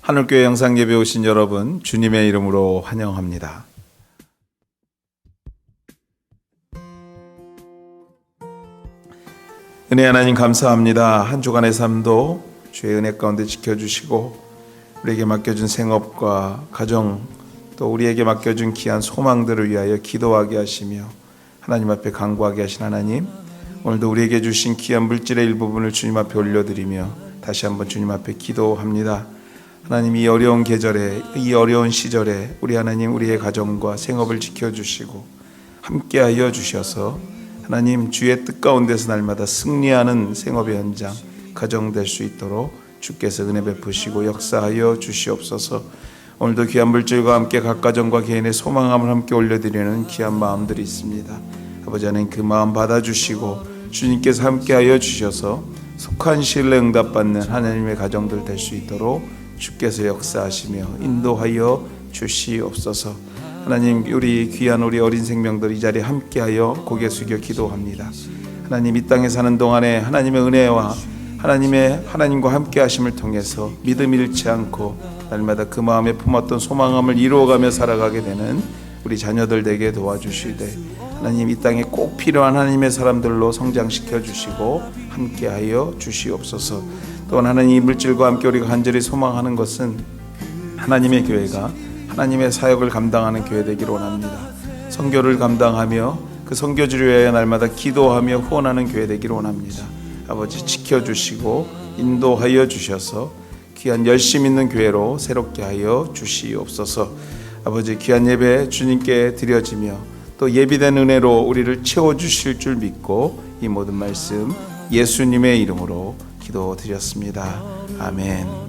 하늘교회 영상예배 오신 여러분, 주님의 이름으로 환영합니다. 은혜 하나님 감사합니다. 한 주간의 삶도 주의 은혜 가운데 지켜주시고 우리에게 맡겨준 생업과 가정, 또 우리에게 맡겨준 귀한 소망들을 위하여 기도하게 하시며 하나님 앞에 간구하게 하신 하나님, 오늘도 우리에게 주신 귀한 물질의 일부분을 주님 앞에 올려드리며 다시 한번 주님 앞에 기도합니다. 하나님, 이 어려운 계절에, 이 어려운 시절에 우리 하나님, 우리의 가정과 생업을 지켜주시고 함께하여 주셔서 하나님, 주의 뜻 가운데서 날마다 승리하는 생업의 현장, 가정 될 수 있도록 주께서 은혜 베푸시고 역사하여 주시옵소서. 오늘도 귀한 물질과 함께 각 가정과 개인의 소망함을 함께 올려드리는 귀한 마음들이 있습니다. 아버지 하나님, 그 마음 받아주시고 주님께서 함께하여 주셔서 속한 시일에 응답받는 하나님의 가정들 될 수 있도록 주께서 역사하시며 인도하여 주시옵소서. 하나님, 우리 귀한 우리 어린 생명들 이 자리에 함께하여 고개 숙여 기도합니다. 하나님, 이 땅에 사는 동안에 하나님의 은혜와 하나님과 함께 하심을 통해서 믿음 잃지 않고 날마다 그 마음에 품었던 소망함을 이루어가며 살아가게 되는 우리 자녀들 되게 도와주시되, 하나님, 이 땅에 꼭 필요한 하나님의 사람들로 성장시켜 주시고 함께하여 주시옵소서. 또한 하나님, 이 물질과 함께 우리가 간절히 소망하는 것은 하나님의 교회가 하나님의 사역을 감당하는 교회 되기를 원합니다. 선교를 감당하며 그 선교지를 위하여 날마다 기도하며 후원하는 교회 되기를 원합니다. 아버지, 지켜주시고 인도하여 주셔서 귀한 열심 있는 교회로 새롭게 하여 주시옵소서. 아버지, 귀한 예배 주님께 드려지며 또 예비된 은혜로 우리를 채워주실 줄 믿고 이 모든 말씀 예수님의 이름으로 기도드렸습니다. 아멘.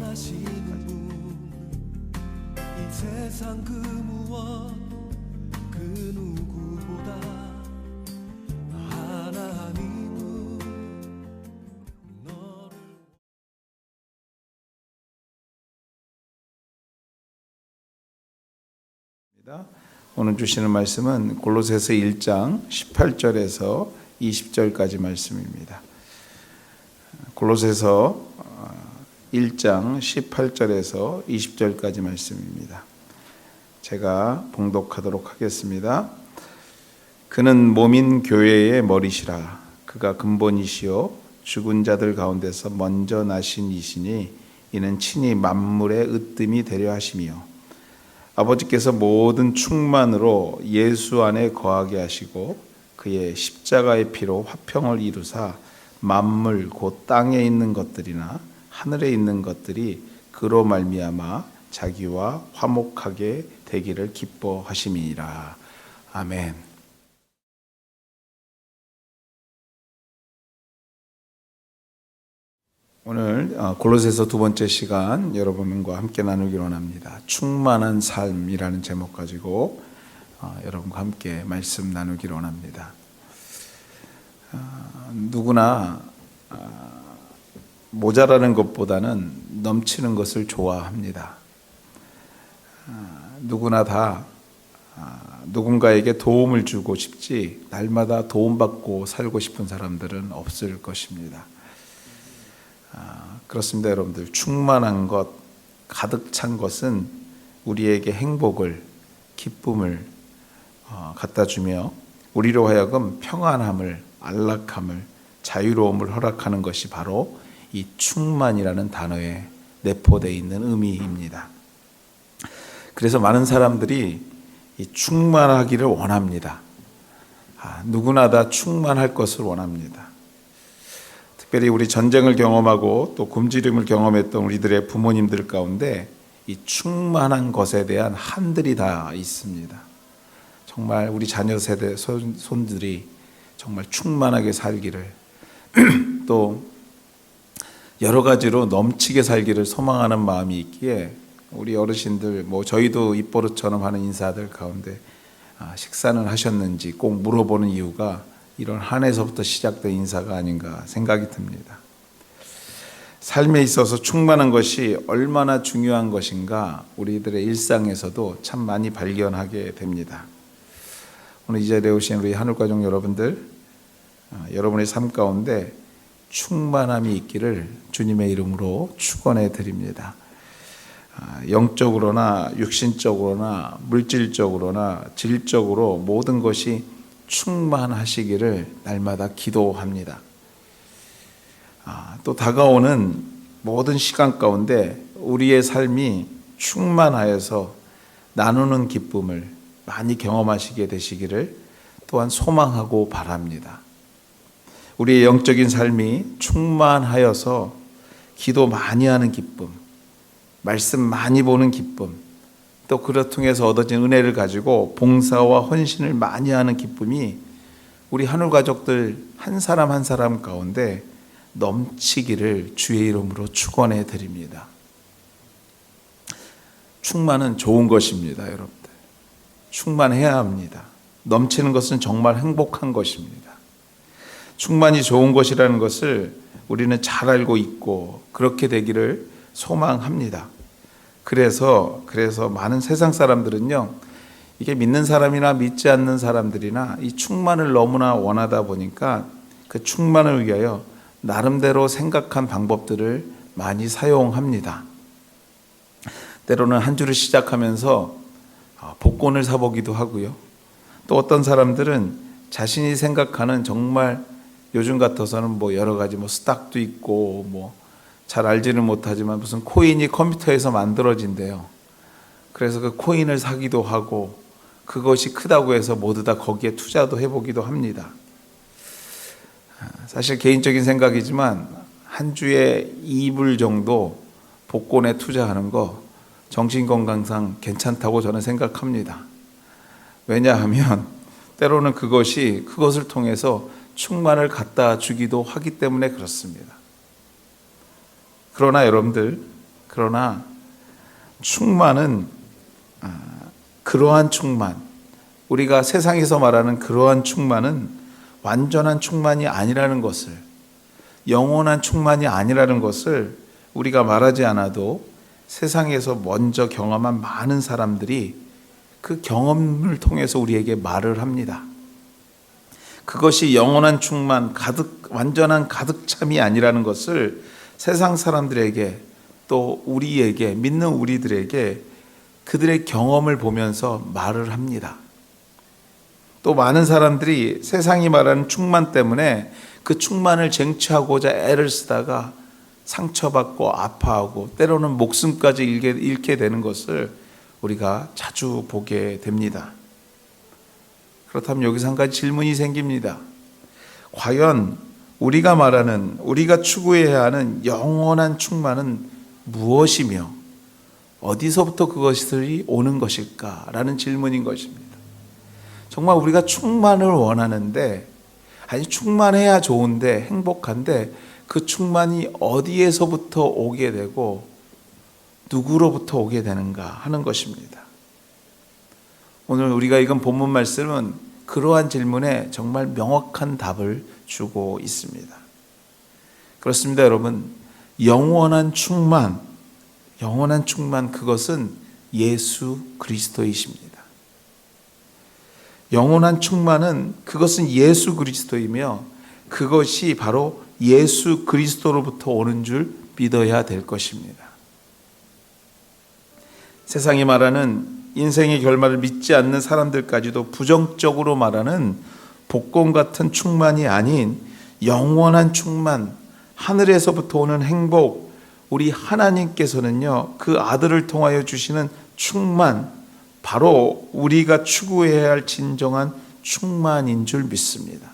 오늘 주시는 말씀은 골로새서 1장 18절에서 20절까지 말씀입니다. 골로새서 1장 18절에서 20절까지 말씀입니다. 제가 봉독하도록 하겠습니다. 그는 몸인 교회의 머리시라. 그가 근본이시요 죽은 자들 가운데서 먼저 나신 이시니 이는 친히 만물의 으뜸이 되려 하시며 아버지께서 모든 충만으로 예수 안에 거하게 하시고 그의 십자가의 피로 화평을 이루사 만물 곧 땅에 있는 것들이나 하늘에 있는 것들이 그로 말미암아 자기와 화목하게 되기를 기뻐하심이니라. 아멘. 오늘 골로새서 두 번째 시간 여러분과 함께 나누기로 합니다. 충만한 삶이라는 제목 가지고 여러분과 함께 말씀 나누기로 합니다. 누구나 모자라는 것보다는 넘치는 것을 좋아합니다. 누구나 다 누군가에게 도움을 주고 싶지 날마다 도움받고 살고 싶은 사람들은 없을 것입니다. 그렇습니다. 여러분들, 충만한 것, 가득 찬 것은 우리에게 행복을, 기쁨을 갖다 주며 우리로 하여금 평안함을, 안락함을, 자유로움을 허락하는 것이 바로 이 충만이라는 단어에 내포되어 있는 의미입니다. 그래서 많은 사람들이 이 충만하기를 원합니다. 누구나 다 충만할 것을 원합니다. 특별히 우리 전쟁을 경험하고 또 굶주림을 경험했던 우리들의 부모님들 가운데 이 충만한 것에 대한 한들이 다 있습니다. 정말 우리 자녀 세대 손들이 정말 충만하게 살기를 또 여러 가지로 넘치게 살기를 소망하는 마음이 있기에 우리 어르신들, 저희도 입버릇처럼 하는 인사들 가운데 식사는 하셨는지 꼭 물어보는 이유가 이런 한 해서부터 시작된 인사가 아닌가 생각이 듭니다. 삶에 있어서 충만한 것이 얼마나 중요한 것인가 우리들의 일상에서도 참 많이 발견하게 됩니다. 오늘 이 자리에 오신 우리 하늘가족 여러분들, 여러분의 삶 가운데 충만함이 있기를 주님의 이름으로 축원해 드립니다. 영적으로나 육신적으로나 물질적으로나 질적으로 모든 것이 충만하시기를 날마다 기도합니다. 또 다가오는 모든 시간 가운데 우리의 삶이 충만하여서 나누는 기쁨을 많이 경험하시게 되시기를 또한 소망하고 바랍니다. 우리의 영적인 삶이 충만하여서 기도 많이 하는 기쁨, 말씀 많이 보는 기쁨, 또 그를 통해서 얻어진 은혜를 가지고 봉사와 헌신을 많이 하는 기쁨이 우리 하늘 가족들 한 사람 한 사람 가운데 넘치기를 주의 이름으로 축원해 드립니다. 충만은 좋은 것입니다, 여러분들. 충만해야 합니다. 넘치는 것은 정말 행복한 것입니다. 충만이 좋은 것이라는 것을 우리는 잘 알고 있고 그렇게 되기를 소망합니다. 그래서 많은 세상 사람들은요, 이게 믿는 사람이나 믿지 않는 사람들이나 이 충만을 너무나 원하다 보니까 그 충만을 위하여 나름대로 생각한 방법들을 많이 사용합니다. 때로는 한 주를 시작하면서 복권을 사보기도 하고요. 또 어떤 사람들은 자신이 생각하는 정말 요즘 같아서는 여러 가지 스탁도 있고 잘 알지는 못하지만 무슨 코인이 컴퓨터에서 만들어진대요. 그래서 그 코인을 사기도 하고 그것이 크다고 해서 모두 다 거기에 투자도 해보기도 합니다. 사실 개인적인 생각이지만 한 주에 2불 정도 복권에 투자하는 거 정신건강상 괜찮다고 저는 생각합니다. 왜냐하면 때로는 그것을 통해서 충만을 갖다 주기도 하기 때문에 그렇습니다. 그러나 여러분들, 충만은 그러한 충만, 우리가 세상에서 말하는 그러한 충만은 완전한 충만이 아니라는 것을, 영원한 충만이 아니라는 것을 우리가 말하지 않아도 세상에서 먼저 경험한 많은 사람들이 그 경험을 통해서 우리에게 말을 합니다. 그것이 영원한 충만, 완전한 가득 참이 아니라는 것을 세상 사람들에게 또 우리에게, 믿는 우리들에게 그들의 경험을 보면서 말을 합니다. 또 많은 사람들이 세상이 말하는 충만 때문에 그 충만을 쟁취하고자 애를 쓰다가 상처받고 아파하고 때로는 목숨까지 잃게 되는 것을 우리가 자주 보게 됩니다. 그렇다면 여기서 한 가지 질문이 생깁니다. 과연 우리가 추구해야 하는 영원한 충만은 무엇이며 어디서부터 그것들이 오는 것일까라는 질문인 것입니다. 정말 우리가 충만을 원하는데, 충만해야 좋은데 행복한데 그 충만이 어디에서부터 오게 되고 누구로부터 오게 되는가 하는 것입니다. 오늘 우리가 읽은 본문 말씀은 그러한 질문에 정말 명확한 답을 주고 있습니다. 그렇습니다, 여러분. 영원한 충만 그것은 예수 그리스도이십니다. 영원한 충만은 그것은 예수 그리스도이며 그것이 바로 예수 그리스도로부터 오는 줄 믿어야 될 것입니다. 세상이 말하는 인생의 결말을 믿지 않는 사람들까지도 부정적으로 말하는 복권 같은 충만이 아닌 영원한 충만, 하늘에서부터 오는 행복, 우리 하나님께서는요, 그 아들을 통하여 주시는 충만, 바로 우리가 추구해야 할 진정한 충만인 줄 믿습니다.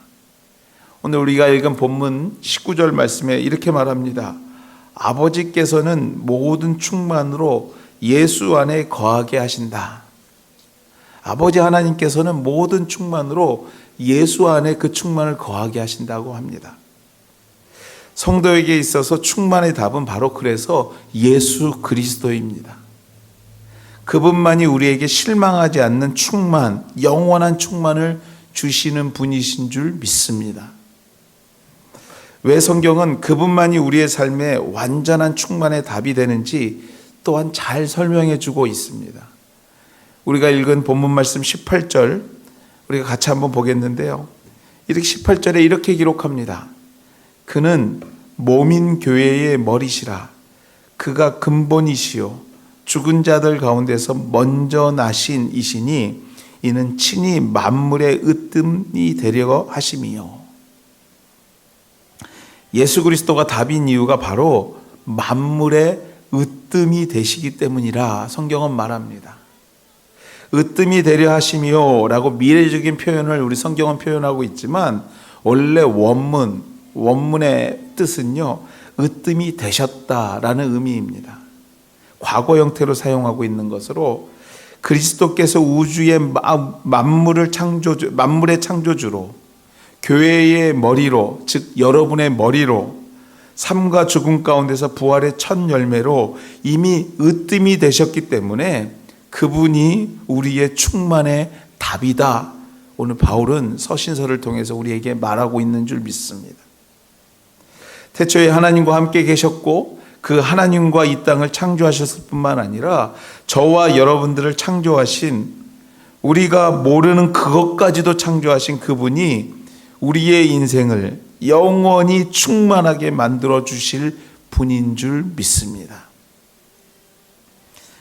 오늘 우리가 읽은 본문 19절 말씀에 이렇게 말합니다. 아버지께서는 모든 충만으로 예수 안에 거하게 하신다. 아버지 하나님께서는 모든 충만으로 예수 안에 그 충만을 거하게 하신다고 합니다. 성도에게 있어서 충만의 답은 바로 그래서 예수 그리스도입니다. 그분만이 우리에게 실망하지 않는 충만, 영원한 충만을 주시는 분이신 줄 믿습니다. 왜 성경은 그분만이 우리의 삶에 완전한 충만의 답이 되는지 또한 잘 설명해 주고 있습니다. 우리가 읽은 본문 말씀 18절 우리가 같이 한번 보겠는데요. 이렇게 18절에 이렇게 기록합니다. 그는 몸인 교회의 머리시라. 그가 근본이시요 죽은 자들 가운데서 먼저 나신 이시니 이는 친히 만물의 으뜸이 되려 하심이요. 예수 그리스도가 답인 이유가 바로 만물의 으뜸이 되시기 때문이라 성경은 말합니다. 으뜸이 되려 하심이요 라고 미래적인 표현을 우리 성경은 표현하고 있지만 원래 원문의 뜻은요, 으뜸이 되셨다라는 의미입니다. 과거 형태로 사용하고 있는 것으로 그리스도께서 우주의 만물의 창조주로, 교회의 머리로, 즉 여러분의 머리로, 삶과 죽음 가운데서 부활의 첫 열매로 이미 으뜸이 되셨기 때문에 그분이 우리의 충만의 답이다. 오늘 바울은 서신서를 통해서 우리에게 말하고 있는 줄 믿습니다. 태초에 하나님과 함께 계셨고 그 하나님과 이 땅을 창조하셨을 뿐만 아니라 저와 여러분들을 창조하신, 우리가 모르는 그것까지도 창조하신 그분이 우리의 인생을 영원히 충만하게 만들어 주실 분인 줄 믿습니다.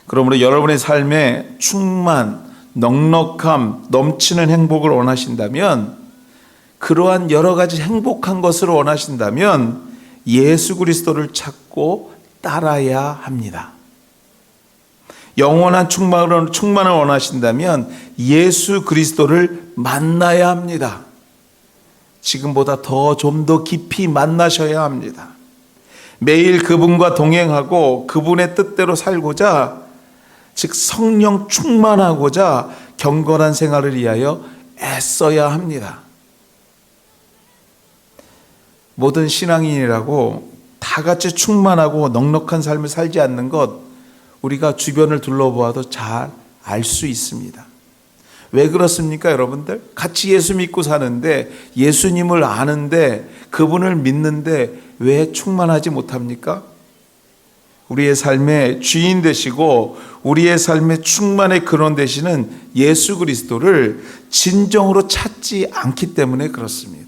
그러므로 여러분의 삶에 충만, 넉넉함, 넘치는 행복을 원하신다면, 그러한 여러 가지 행복한 것을 원하신다면 예수 그리스도를 찾고 따라야 합니다. 영원한 충만을 원하신다면 예수 그리스도를 만나야 합니다. 지금보다 좀 더 깊이 만나셔야 합니다. 매일 그분과 동행하고 그분의 뜻대로 살고자, 즉 성령 충만하고자 경건한 생활을 위하여 애써야 합니다. 모든 신앙인이라고 다 같이 충만하고 넉넉한 삶을 살지 않는 것, 우리가 주변을 둘러보아도 잘 알 수 있습니다. 왜 그렇습니까, 여러분들? 같이 예수 믿고 사는데, 예수님을 아는데, 그분을 믿는데 왜 충만하지 못합니까? 우리의 삶의 주인 되시고 우리의 삶의 충만의 근원 되시는 예수 그리스도를 진정으로 찾지 않기 때문에 그렇습니다.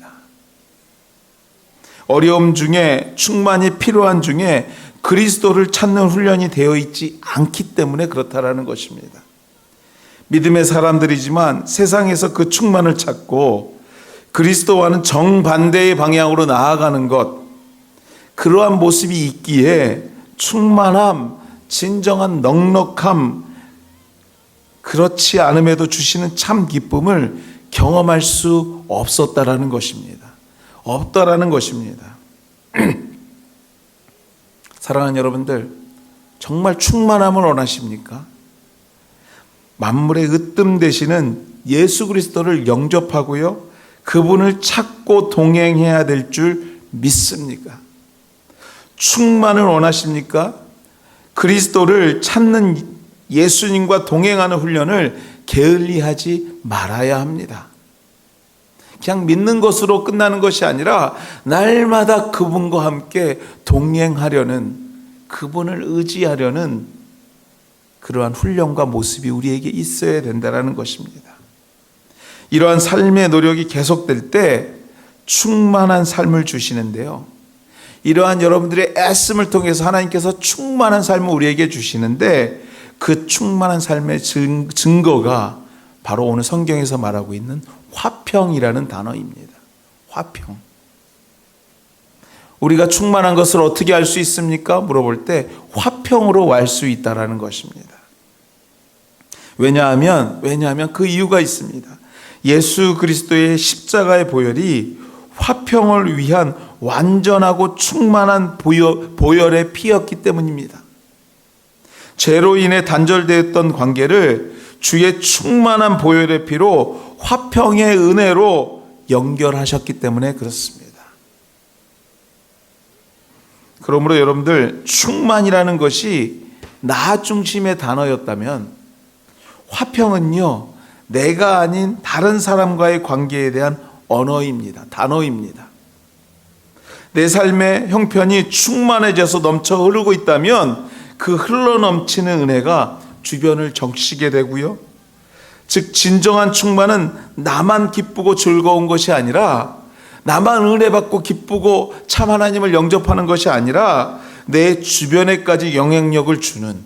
어려움 중에, 충만이 필요한 중에 그리스도를 찾는 훈련이 되어 있지 않기 때문에 그렇다라는 것입니다. 믿음의 사람들이지만 세상에서 그 충만을 찾고 그리스도와는 정반대의 방향으로 나아가는 것, 그러한 모습이 있기에 충만함, 진정한 넉넉함, 그렇지 않음에도 주시는 참 기쁨을 경험할 수 없었다라는 것입니다. 없다라는 것입니다. 사랑하는 여러분들, 정말 충만함을 원하십니까? 만물의 으뜸 되시는 예수 그리스도를 영접하고요, 그분을 찾고 동행해야 될 줄 믿습니까? 충만을 원하십니까? 그리스도를 찾는, 예수님과 동행하는 훈련을 게을리하지 말아야 합니다. 그냥 믿는 것으로 끝나는 것이 아니라 날마다 그분과 함께 동행하려는, 그분을 의지하려는 그러한 훈련과 모습이 우리에게 있어야 된다는 것입니다. 이러한 삶의 노력이 계속될 때 충만한 삶을 주시는데요, 이러한 여러분들의 애씀을 통해서 하나님께서 충만한 삶을 우리에게 주시는데, 그 충만한 삶의 증거가 바로 오늘 성경에서 말하고 있는 화평이라는 단어입니다. 화평. 우리가 충만한 것을 어떻게 알 수 있습니까? 물어볼 때 화평으로 알 수 있다는 것입니다. 왜냐하면 그 이유가 있습니다. 예수 그리스도의 십자가의 보혈이 화평을 위한 완전하고 충만한 보혈의 피였기 때문입니다. 죄로 인해 단절되었던 관계를 주의 충만한 보혈의 피로 화평의 은혜로 연결하셨기 때문에 그렇습니다. 그러므로 여러분들, 충만이라는 것이 나 중심의 단어였다면 화평은요, 내가 아닌 다른 사람과의 관계에 대한 언어입니다. 단어입니다. 내 삶의 형편이 충만해져서 넘쳐 흐르고 있다면 그 흘러넘치는 은혜가 주변을 적시게 되고요, 즉 진정한 충만은 나만 기쁘고 즐거운 것이 아니라, 나만 은혜 받고 기쁘고 참 하나님을 영접하는 것이 아니라 내 주변에까지 영향력을 주는,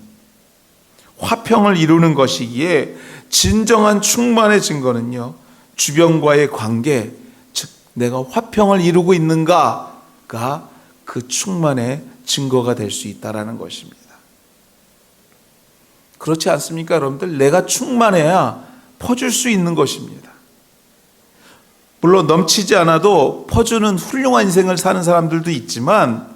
화평을 이루는 것이기에 진정한 충만의 증거는요, 주변과의 관계, 즉 내가 화평을 이루고 있는가가 그 충만의 증거가 될 수 있다라는 것입니다. 그렇지 않습니까, 여러분들? 내가 충만해야 퍼줄 수 있는 것입니다. 물론 넘치지 않아도 퍼주는 훌륭한 인생을 사는 사람들도 있지만,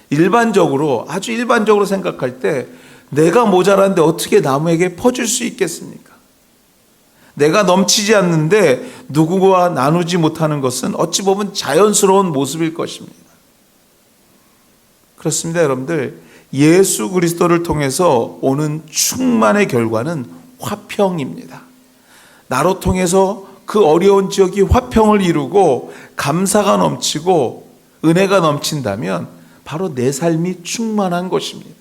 일반적으로, 아주 일반적으로 생각할 때 내가 모자란데 어떻게 남에게 퍼줄 수 있겠습니까? 내가 넘치지 않는데 누구와 나누지 못하는 것은 어찌 보면 자연스러운 모습일 것입니다. 그렇습니다, 여러분들. 예수 그리스도를 통해서 오는 충만의 결과는 화평입니다. 나로 통해서 그 어려운 지역이 화평을 이루고 감사가 넘치고 은혜가 넘친다면 바로 내 삶이 충만한 것입니다.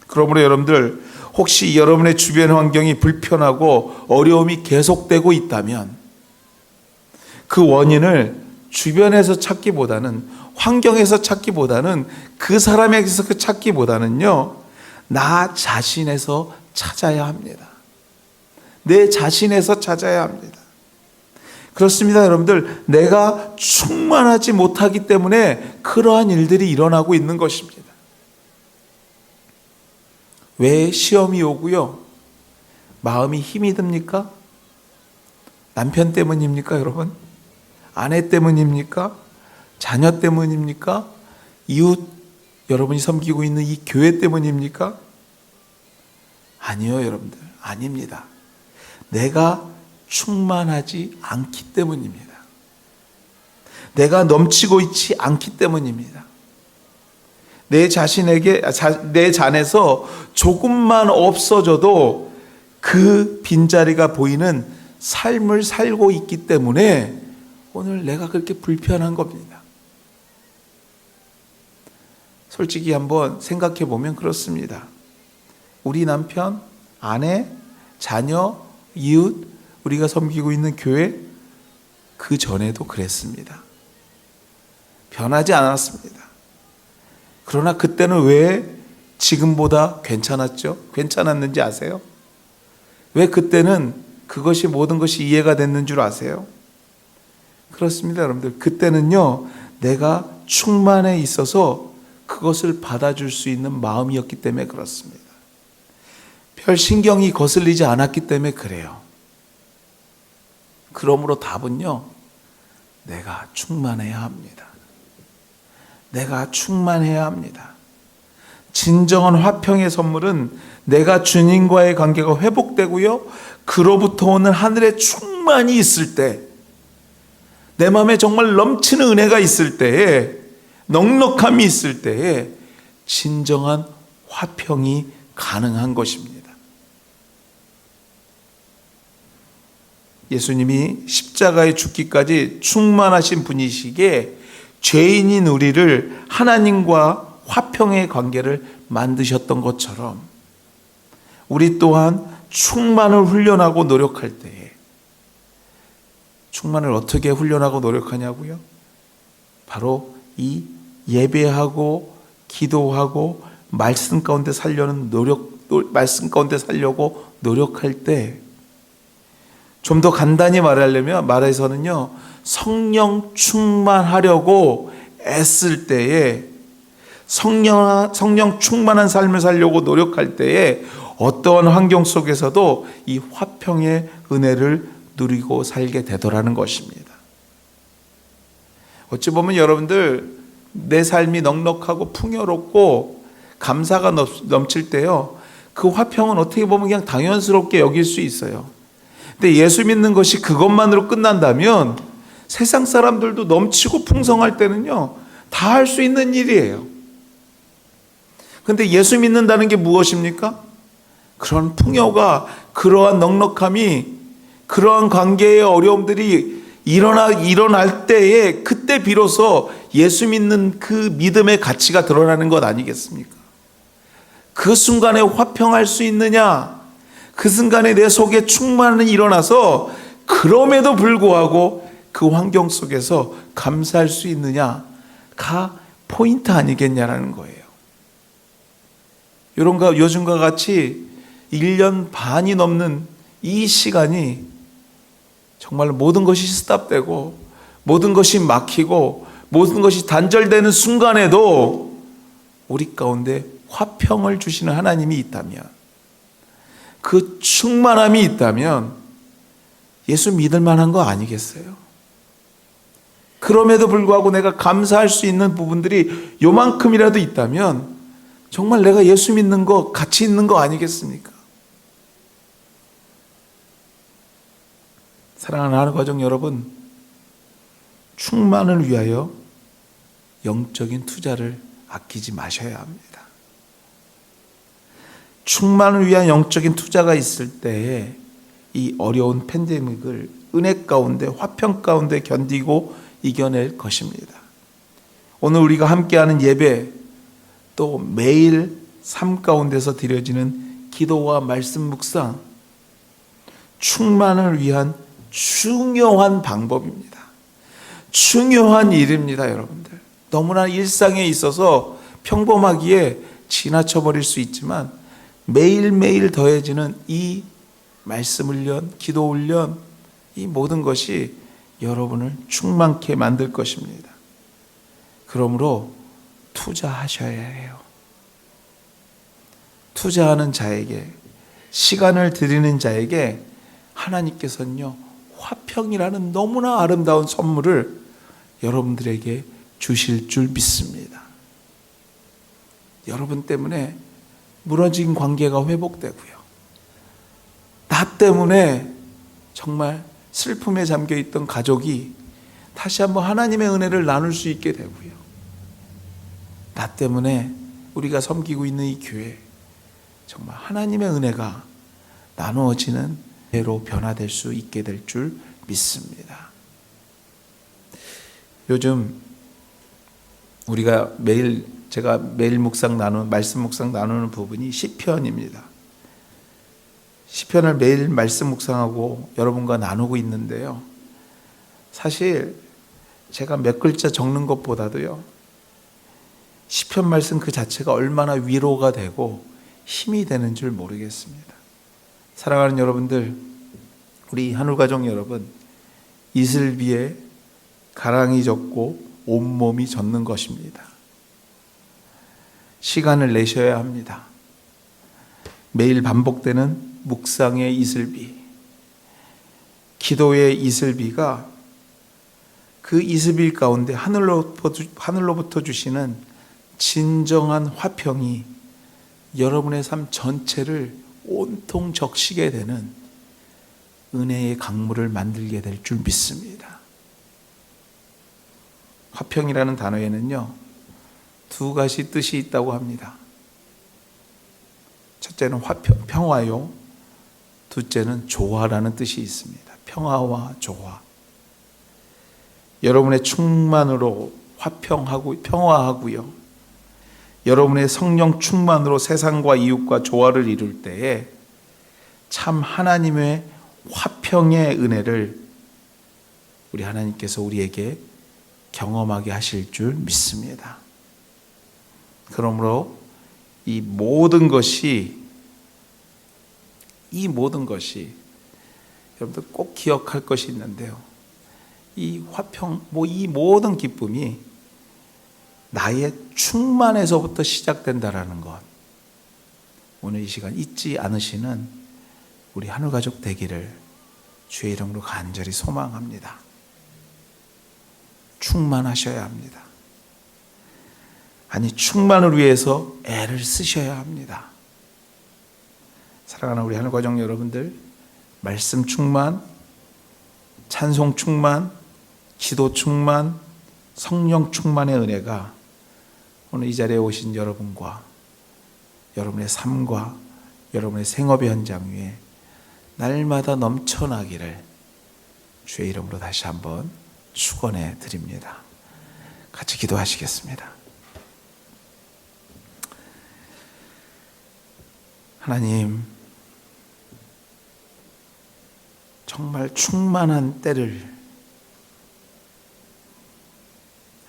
그러므로 여러분들, 혹시 여러분의 주변 환경이 불편하고 어려움이 계속되고 있다면 그 원인을 주변에서 찾기보다는, 환경에서 찾기보다는, 그 사람에게서 찾기보다는요, 나 자신에서 찾아야 합니다. 내 자신에서 찾아야 합니다. 그렇습니다, 여러분들. 내가 충만하지 못하기 때문에 그러한 일들이 일어나고 있는 것입니다. 왜 시험이 오고요, 마음이 힘이 듭니까? 남편 때문입니까, 여러분? 아내 때문입니까? 자녀 때문입니까? 이웃, 여러분이 섬기고 있는 이 교회 때문입니까? 아니요, 여러분들. 아닙니다. 내가 충만하지 않기 때문입니다. 내가 넘치고 있지 않기 때문입니다. 내 자신에게, 내 잔에서 조금만 없어져도 그 빈자리가 보이는 삶을 살고 있기 때문에 오늘 내가 그렇게 불편한 겁니다. 솔직히 한번 생각해 보면 그렇습니다. 우리 남편, 아내, 자녀, 이웃, 우리가 섬기고 있는 교회, 그 전에도 그랬습니다. 변하지 않았습니다. 그러나 그때는 왜 지금보다 괜찮았죠? 괜찮았는지 아세요? 왜 그때는 그것이 모든 것이 이해가 됐는 줄 아세요? 그렇습니다, 여러분들. 그때는요, 내가 충만해 있어서 그것을 받아줄 수 있는 마음이었기 때문에 그렇습니다. 별 신경이 거슬리지 않았기 때문에 그래요. 그러므로 답은요, 내가 충만해야 합니다. 내가 충만해야 합니다. 진정한 화평의 선물은 내가 주님과의 관계가 회복되고요, 그로부터 오는 하늘의 충만이 있을 때, 내 마음에 정말 넘치는 은혜가 있을 때에, 넉넉함이 있을 때에 진정한 화평이 가능한 것입니다. 예수님이 십자가에 죽기까지 충만하신 분이시기에 죄인인 우리를 하나님과 화평의 관계를 만드셨던 것처럼 우리 또한 충만을 훈련하고 노력할 때에, 충만을 어떻게 훈련하고 노력하냐고요? 바로 이 예배하고 기도하고 말씀 가운데 말씀 가운데 살려고 노력할 때, 좀 더 간단히 말해서는요, 성령 충만하려고 애쓸 때에, 성령 충만한 삶을 살려고 노력할 때에 어떠한 환경 속에서도 이 화평의 은혜를 누리고 살게 되더라는 것입니다. 어찌 보면 여러분들, 내 삶이 넉넉하고 풍요롭고 감사가 넘칠 때요, 그 화평은 어떻게 보면 그냥 당연스럽게 여길 수 있어요. 근데 예수 믿는 것이 그것만으로 끝난다면 세상 사람들도 넘치고 풍성할 때는요, 다 할 수 있는 일이에요. 근데 예수 믿는다는 게 무엇입니까? 그런 풍요가, 그러한 넉넉함이, 그러한 관계의 어려움들이 일어날 때에, 그때 비로소 예수 믿는 그 믿음의 가치가 드러나는 것 아니겠습니까? 그 순간에 화평할 수 있느냐? 그 순간에 내 속에 충만이 일어나서 그럼에도 불구하고 그 환경 속에서 감사할 수 있느냐가 포인트 아니겠냐라는 거예요. 요즘과 같이 1년 반이 넘는 이 시간이 정말 모든 것이 스탑되고 모든 것이 막히고 모든 것이 단절되는 순간에도 우리 가운데 화평을 주시는 하나님이 있다면, 그 충만함이 있다면 예수 믿을 만한 거 아니겠어요? 그럼에도 불구하고 내가 감사할 수 있는 부분들이 요만큼이라도 있다면 정말 내가 예수 믿는 거 가치 있는 거 아니겠습니까? 사랑하는 하늘가족 여러분, 충만을 위하여 영적인 투자를 아끼지 마셔야 합니다. 충만을 위한 영적인 투자가 있을 때에 이 어려운 팬데믹을 은혜 가운데, 화평 가운데 견디고 이겨낼 것입니다. 오늘 우리가 함께하는 예배, 또 매일 삶 가운데서 드려지는 기도와 말씀 묵상, 충만을 위한 중요한 방법입니다. 중요한 일입니다, 여러분들. 너무나 일상에 있어서 평범하기에 지나쳐 버릴 수 있지만 매일매일 더해지는 이 말씀 훈련, 기도 훈련, 이 모든 것이 여러분을 충만케 만들 것입니다. 그러므로 투자하셔야 해요. 투자하는 자에게, 시간을 드리는 자에게 하나님께서는요, 화평이라는 너무나 아름다운 선물을 여러분들에게 주실 줄 믿습니다. 여러분 때문에 무너진 관계가 회복되고요, 나 때문에 정말 슬픔에 잠겨있던 가족이 다시 한번 하나님의 은혜를 나눌 수 있게 되고요, 나 때문에 우리가 섬기고 있는 이 교회, 정말 하나님의 은혜가 나누어지는 은혜로 변화될 수 있게 될 줄 믿습니다. 요즘 제가 매일 말씀 묵상 나누는 부분이 시편입니다. 시편을 매일 말씀 묵상하고 여러분과 나누고 있는데요, 사실 제가 몇 글자 적는 것보다도요, 시편 말씀 그 자체가 얼마나 위로가 되고 힘이 되는 줄 모르겠습니다. 사랑하는 여러분들, 우리 하늘가족 여러분, 이슬비에 가랑이 젖고 온몸이 젖는 것입니다. 시간을 내셔야 합니다. 매일 반복되는 묵상의 이슬비, 기도의 이슬비가 그 이슬비 가운데 하늘로부터 주시는 진정한 화평이 여러분의 삶 전체를 온통 적시게 되는 은혜의 강물을 만들게 될 줄 믿습니다. 화평이라는 단어에는요, 두 가지 뜻이 있다고 합니다. 첫째는 평화요, 둘째는 조화라는 뜻이 있습니다. 평화와 조화. 여러분의 충만으로 평화하고요, 여러분의 성령 충만으로 세상과 이웃과 조화를 이룰 때에 참 하나님의 화평의 은혜를 우리 하나님께서 우리에게 경험하게 하실 줄 믿습니다. 그러므로 이 모든 것이 여러분들 꼭 기억할 것이 있는데요, 이 화평, 이 모든 기쁨이 나의 충만에서부터 시작된다라는 것, 오늘 이 시간 잊지 않으시는 우리 하늘가족 되기를 주의 이름으로 간절히 소망합니다. 충만하셔야 합니다. 아니, 충만을 위해서 애를 쓰셔야 합니다. 사랑하는 우리 하늘가족 여러분들, 말씀 충만, 찬송 충만, 기도 충만, 성령 충만의 은혜가 오늘 이 자리에 오신 여러분과 여러분의 삶과 여러분의 생업의 현장 위에 날마다 넘쳐나기를 주의 이름으로 다시 한번 축원해 드립니다. 같이 기도하시겠습니다. 하나님, 정말 충만한 때를,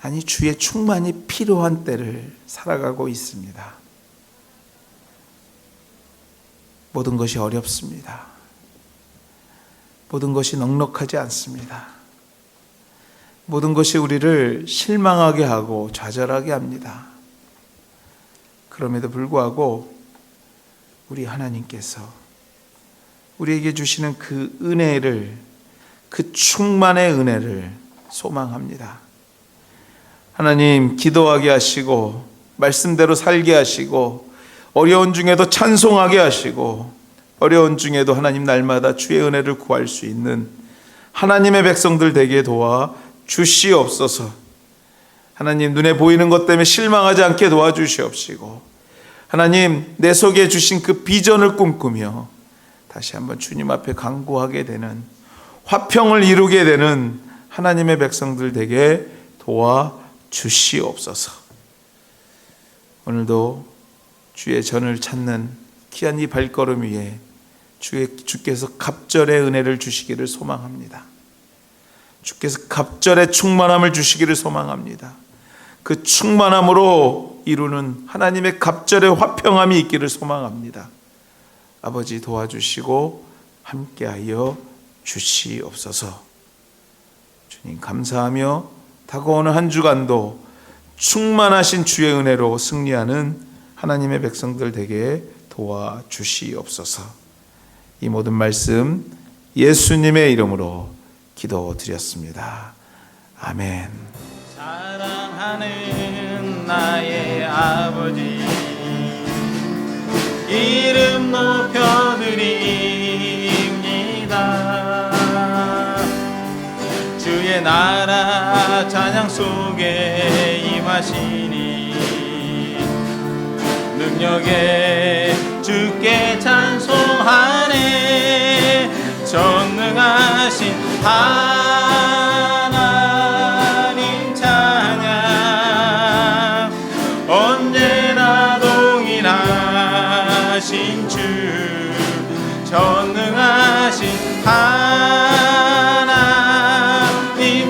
아니 주의 충만이 필요한 때를 살아가고 있습니다. 모든 것이 어렵습니다. 모든 것이 넉넉하지 않습니다. 모든 것이 우리를 실망하게 하고 좌절하게 합니다. 그럼에도 불구하고 우리 하나님께서 우리에게 주시는 그 은혜를, 그 충만의 은혜를 소망합니다. 하나님, 기도하게 하시고 말씀대로 살게 하시고 어려운 중에도 찬송하게 하시고 어려운 중에도 하나님 날마다 주의 은혜를 구할 수 있는 하나님의 백성들 되게 도와 주시옵소서. 하나님, 눈에 보이는 것 때문에 실망하지 않게 도와주시옵시고, 하나님, 내 속에 주신 그 비전을 꿈꾸며 다시 한번 주님 앞에 간구하게 되는, 화평을 이루게 되는 하나님의 백성들 되게 도와주시옵소서. 오늘도 주의 전을 찾는 귀한 이 발걸음 위에 주께서 갑절의 은혜를 주시기를 소망합니다. 주께서 갑절의 충만함을 주시기를 소망합니다. 그 충만함으로 이루는 하나님의 갑절의 화평함이 있기를 소망합니다. 아버지, 도와주시고 함께하여 주시옵소서. 주님, 감사하며 다가오는 한 주간도 충만하신 주의 은혜로 승리하는 하나님의 백성들 되게 도와주시옵소서. 이 모든 말씀 예수님의 이름으로 기도드렸습니다. 아멘. 사랑하는 나의 아버지, 이름 높여드립니다. 주의 나라 찬양 속에 임하시니 능력에 주께 찬송하네. 전능하신 하나님 찬양, 언제나 동일하신 주, 전능하신 하나님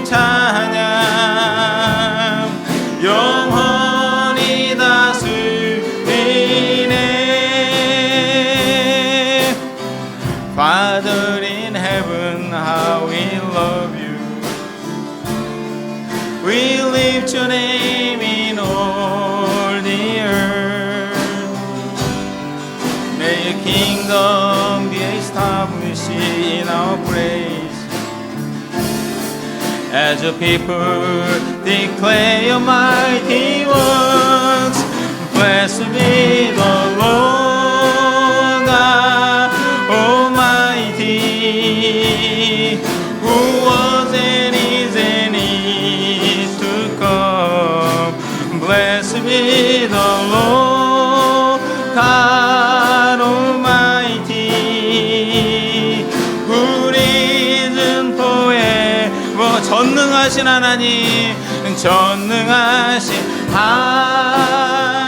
찬양, 영원히 다스리네. Father in heaven, how we love you. We lift your name in all the earth. May your kingdom be established in our praise. As your people declare your mighty works, blessed be the Lord God Almighty, who was and is to come. Blessed be the Lord God Almighty, who risen forever. 전능하신 하나님, 전능하신 하나님